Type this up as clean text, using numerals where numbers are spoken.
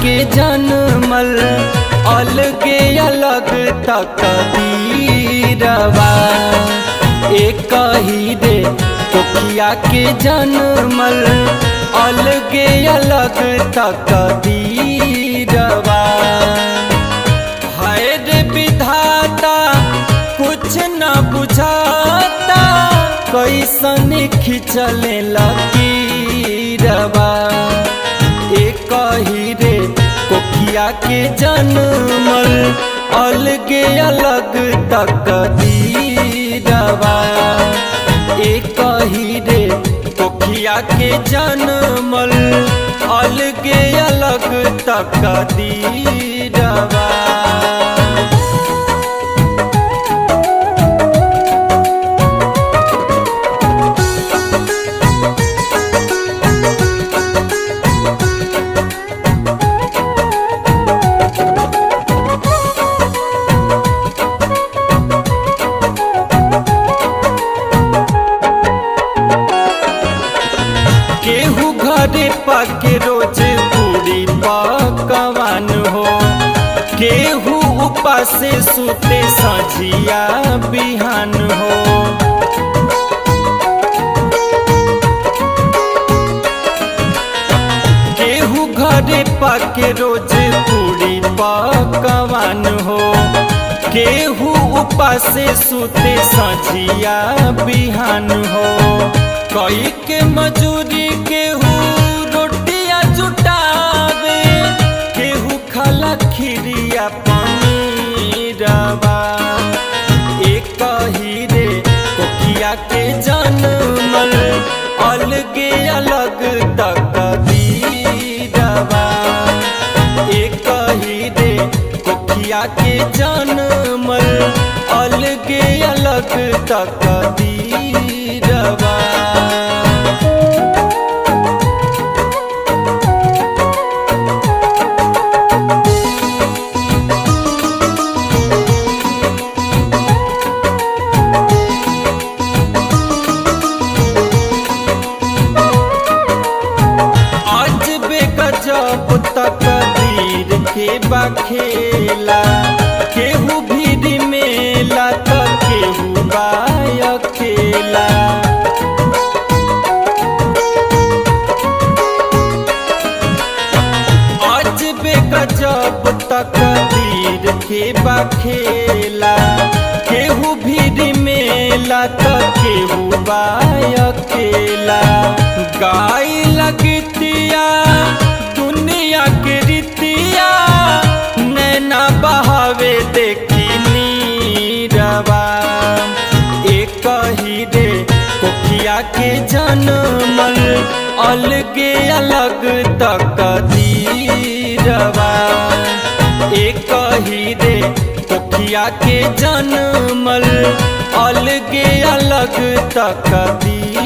के जनमल अलगे अलग तकदीरवा। एक ही रे कोखिया के जनमल अलगे अलग तकदीरवा। हाय रे विधाता कुछ न बुझाता कैसन खिंचले लकीरवा। एक ही रे कोखिया के जनमल अलगे अलग तकदीरवा। एक ही रे कोखिया के जनमल अलगे अलग तकदीरवा। केहू घरे पाके रोज पूरी पकवान हो। केहू उपासे सुते सझिया बिहान हो। केहू घरे पाके रोज पूरी पकवान हो। केहू उपासे सुते सझिया बिहान हो। कई के मजूरी केहू रोटिया जुटावे। केहू खाला खीरिया पनीरवा। एक ही रे कोखिया के जनमल अलगे अलग तकदीरवा। एक ही रे कोखिया के जनमल अलगे अलग तकदीरवा। जब तकदीर के बखेला केहू भीड़ मेला त केहू अकेला। अजबे गजब तकदीर के बखेला केहू भीड़ मेला त केहू अकेला। गाय लगतिया दुनिया के रीतिया नैना बहावे देखी नीरवा। एक ही रे कोखिया के जनमल अलगे अलग तकदीरवा। एक ही रे कोखिया के जनमल अलगे अलग तकदीरवा।